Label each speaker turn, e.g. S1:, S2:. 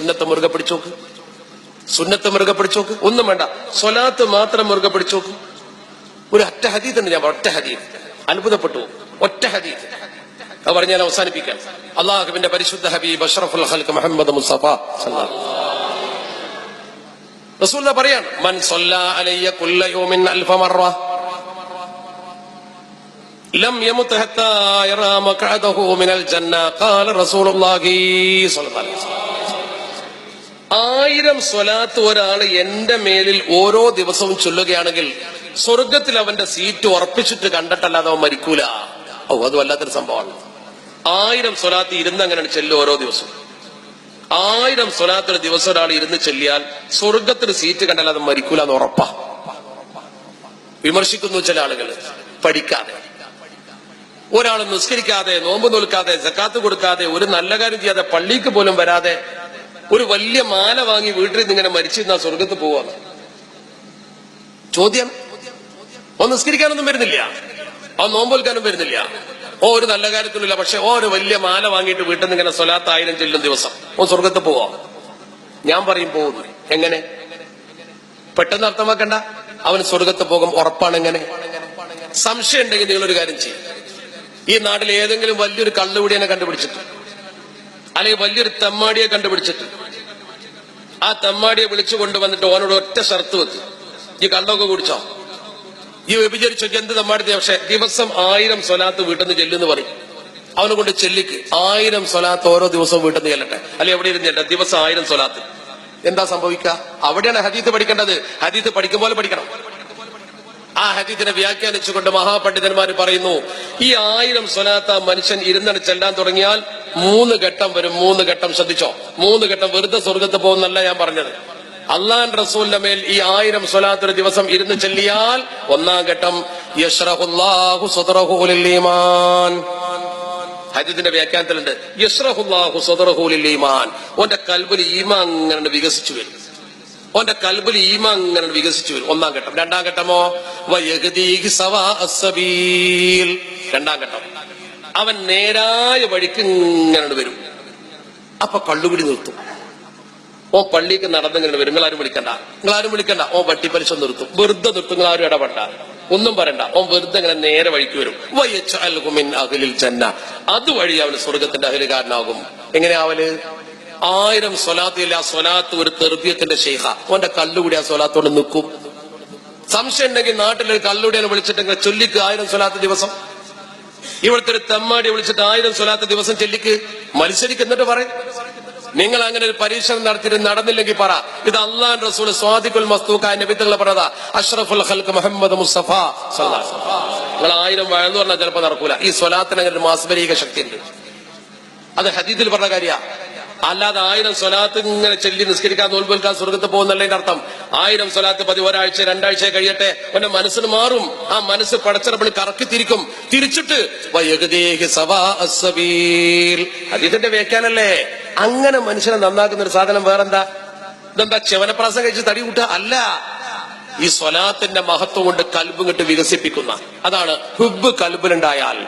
S1: സുന്നത്ത് മുറുകെ പിടിച്ചോക്ക്, സുന്നത്ത് മുറുകെ പിടിച്ചോക്ക്. ഒന്നും വേണ്ട, സ്വലാത്ത് മാത്രം മുറുകെ പിടിച്ചോക്ക്. ഒരു ഒറ്റ ഹദീത്ത് ഉണ്ട്, ഞാൻ ഒറ്റ ഹദീത്ത് അത്ഭുതപ്പെട്ടു. ഒറ്റ ഹദീത്ത് അത് പറഞ്ഞ് ഞാൻ അവസാനിപ്പിക്കാം. അള്ളാഹുവിന്റെ പരിശുദ്ധ ഹബീബ് അഷ്റഫുൽ ഖൽഖ് മുഹമ്മദ് മുസ്തഫ റസൂലുള്ളാഹി പറയാണ്, മൻ സ്വല്ലാ അലയ്യ കുല്ല യൗമിൻ അൽഫ മറ ലം യമുത് ഹത്താ യറാ മഖഅദഹു മിനൽ ജന്ന. ഖാല റസൂലുള്ളാഹി സ്വല്ലല്ലാഹു അലൈഹി വസല്ലം, 1000 സ്വലാത്ത് ഒരാൾ എന്റെ മേലിൽ ഓരോ ദിവസവും ചൊല്ലുകയാണെങ്കിൽ സ്വർഗത്തിൽ അവന്റെ സീറ്റ് ഉറപ്പിച്ചിട്ട് കണ്ടിട്ടല്ലാതെ അവൻ മരിക്കൂല. അത് വല്ലാത്തൊരു സംഭവമാണ്. 1000 സ്വലാത്ത് ഇരുന്ന് അങ്ങനെയാണ് ചെല്ലും ഓരോ ദിവസവും. 1000 സ്വലാത്തൊരു ദിവസം ഒരാൾ ഇരുന്ന് ചെല്ലിയാൽ സ്വർഗത്തിന് സീറ്റ് കണ്ടല്ലാതെ മരിക്കൂല എന്ന് ഉറപ്പാ. വിമർശിക്കുന്നു ചില ആളുകൾ. പഠിക്കാതെ ഒരാൾ നിസ്കരിക്കാതെ, നോമ്പ് നോൽക്കാതെ, സക്കാത്ത് കൊടുക്കാതെ, ഒരു നല്ല കാര്യം ചെയ്യാതെ, പള്ളിക്ക് പോലും വരാതെ ഒരു വലിയ മാല വാങ്ങി വീട്ടിൽ നിന്ന് ഇങ്ങനെ മരിച്ചിരുന്ന സ്വർഗത്ത് പോവാണ്. ചോദ്യം, ഓ നിസ്കരിക്കാനൊന്നും വരുന്നില്ല, ഓ നോമ്പൊൽക്കാനും വരുന്നില്ല, ഓ ഒരു നല്ല കാര്യത്തിനില്ല, പക്ഷെ ഓ ഒരു വലിയ മാല വാങ്ങിയിട്ട് വീട്ടിൽ നിന്ന് ഇങ്ങനെ സ്വലാത്ത് 1000 ചെല്ലും ദിവസം, ഓ സ്വർഗത്ത് പോവാ. ഞാൻ പറയും പോകുന്നു. എങ്ങനെ? പെട്ടെന്ന് അർത്ഥമാക്കണ്ട, അവന് സ്വർഗത്ത് പോകും ഉറപ്പാണ്. എങ്ങനെ? സംശയം ഉണ്ടെങ്കിൽ നിങ്ങളൊരു കാര്യം ചെയ്യും. ഈ നാട്ടിൽ ഏതെങ്കിലും വലിയൊരു കള്ളുപിടിയനെ കണ്ടുപിടിച്ചിട്ട്, അല്ലെങ്കിൽ വലിയൊരു തെമ്മാടിയെ കണ്ടുപിടിച്ചിട്ട്, ആ തെമ്മാടിയെ വിളിച്ചു കൊണ്ടുവന്നിട്ട് ഓനോട് ഒറ്റ ഷർത്ത് വെക്ക്, ഈ കള്ളൊക്കെ കുടിച്ചോ, ഈ വ്യഭിചരിച്ചോ, എന്ത് തെമ്മാടി, പക്ഷെ ദിവസം 1000 സ്വലാത്ത് വീട്ടിൽ നിന്ന് ചെല്ലുന്ന് പറയും. അവനെ കൊണ്ട് ചെല്ലിക്ക് 1000 സ്വലാത്ത് ഓരോ ദിവസവും വീട്ടിൽ നിന്ന് ചെല്ലട്ടെ, അല്ലെ എവിടെ ഇരുന്ന് ചെല്ലട്ടെ, ദിവസം 1000 സ്വലാത്ത്. എന്താ സംഭവിക്കുക? അവിടെയാണ് ഹദീത്ത് പഠിക്കേണ്ടത്. ഹദീത്ത് പഠിക്കും പോലെ പഠിക്കണം. ആ ഹദീത്തിനെ വ്യാഖ്യാനിച്ചുകൊണ്ട് മഹാപണ്ഡിതന്മാർ പറയുന്നു, ഈ 1000 സ്വലാത്ത് മനുഷ്യൻ ഇരുന്നണ് ചെല്ലാൻ തുടങ്ങിയാൽ 3 ഘട്ടം വരും. 3 ഘട്ടം ശ്രദ്ധിച്ചോ. 3 ഘട്ടം വെറുതെ സ്വർഗത്ത് പോകുന്നല്ല ഞാൻ പറഞ്ഞത്. അള്ളാഹുവിന്റെ റസൂലിന്റെ മേൽ ഈ 1000 സ്വലാത്ത് ഒരു ദിവസം ഇരുന്ന് ചെല്ലിയാൽ 1-ാം ഘട്ടം യശ്റഹുല്ലാഹു സദ്റഹു ലിൽ ഈമാൻ. ഹദീത്തിന്റെ വ്യാഖ്യാനത്തിലുണ്ട്, യശ്റഹുല്ലാഹു സദ്റഹു ലിൽ ഈമാൻ. ഓന്റെ കൽബിൽ ഈമാൻ അങ്ങനെ വികസിച്ചു വരും. ഓന്റെ കൽബിൽ ഈമാൻ അങ്ങനെ വികസിച്ചു വരും. 1-ാം ഘട്ടം. 2-ാം ഘട്ടമോ വയഹ്ദീഹി സവാ അസ്സബീൽ. 2-ാം ഘട്ടം, അവൻ നേരായ വഴിക്ക് ഇങ്ങനെ വരും. അപ്പൊ കള്ളുപിടി നിർത്തും. ഓ പള്ളിക്ക് നടന്നിങ്ങനെ വരും. നിങ്ങളാരും വിളിക്കണ്ട. ഓ വട്ടിപ്പലിശ നിർത്തും. വെറുതെ നിർത്തും. നിങ്ങളാരും ഇടപെടണ്ട, ഒന്നും പറയണ്ട. ഓ വെറുതെ ഇങ്ങനെ നേരെ വഴിക്ക് വരും. വയജ്അൽഹു മിൻ അഹ്ലിൽ ജന്ന. അതുവഴി അവന് സ്വർഗത്തിന്റെ അഹ്ലുകാരനാകും. എങ്ങനെയാവല്? 1000 സ്വലാത്തില്ല, സ്വലാത്ത് ഒരു തെർബിയത്തിന്റെ ശൈഖ. ഓന്റെ കള്ളുകൂടി ആ സ്വലാത്തോട് നിൽക്കും. സംശയം ഉണ്ടെങ്കിൽ നാട്ടിലൊരു കള്ളുകൂടിയെ വിളിച്ചിട്ടെങ്കിൽ ചൊല്ലിക്ക് 1000 സ്വലാത്ത് ദിവസം. ഇവിടുത്തെ ഒരു തെമ്മാടിയെ വിളിച്ചിട്ട് 1000 സ്വലാത്ത് ദിവസം ചെല്ലിക്ക്. മത്സരിക്ക്. എന്നിട്ട് പറയും, നിങ്ങൾ അങ്ങനെ ഒരു പരീക്ഷണം നടത്തിയിട്ട് നടന്നില്ലെങ്കിൽ പറ, ഇത് അള്ളാഹുവിന്റെ റസൂൽ സ്വാദിഖുൽ മസ്തൂഖായ നബി തങ്ങൾ പറഞ്ഞതാ, അഷ്റഫുൽ ഖൽഖ് മുഹമ്മദ് മുസ്തഫ സല്ലല്ലാഹു അലൈഹി വസല്ലം. നിങ്ങൾ 1000 വഴന്നു പറഞ്ഞാൽ ചിലപ്പോൾ നടക്കൂല. ഈ സ്വലാത്തിന് അങ്ങനെ ഒരു മാസ്മരിക ശക്തി ഉണ്ട്. അത് ഹദീസിൽ പറഞ്ഞ കാര്യ. അല്ലാതെ 1000 സ്വലാത്ത് ഇങ്ങനെ ചെല്ലി നിസ്കരിക്കാൻ നോൽക്കാൻ സ്വർഗത്ത് പോകുന്നതിന്റെ അർത്ഥം 1000 സ്വലാത്ത് പതി ഒരാഴ്ച 2 ആഴ്ച കഴിയട്ടെ, അവന്റെ മനസ്സിന് മാറും. ആ മനസ്സ് പടച്ചിറപ്പിൽ കറക്കി തിരിക്കും. തിരിച്ചിട്ട് ഹദീസിന്റെ വ്യാഖ്യാനല്ലേ. അങ്ങനെ മനുഷ്യനെ നന്നാക്കുന്ന ഒരു സാധനം വേറെന്താ? ഇതെന്താ ചെവനപ്രാസം കഴിച്ച് തടി കൂട്ടുക? അല്ല, ഈ സ്വലാത്തിന്റെ മഹത്വം കൊണ്ട് കൽബ് ഇങ്ങോട്ട് വികസിപ്പിക്കുന്ന, അതാണ് ഹുബ്ബ് കൽബിലുണ്ടായാൽ.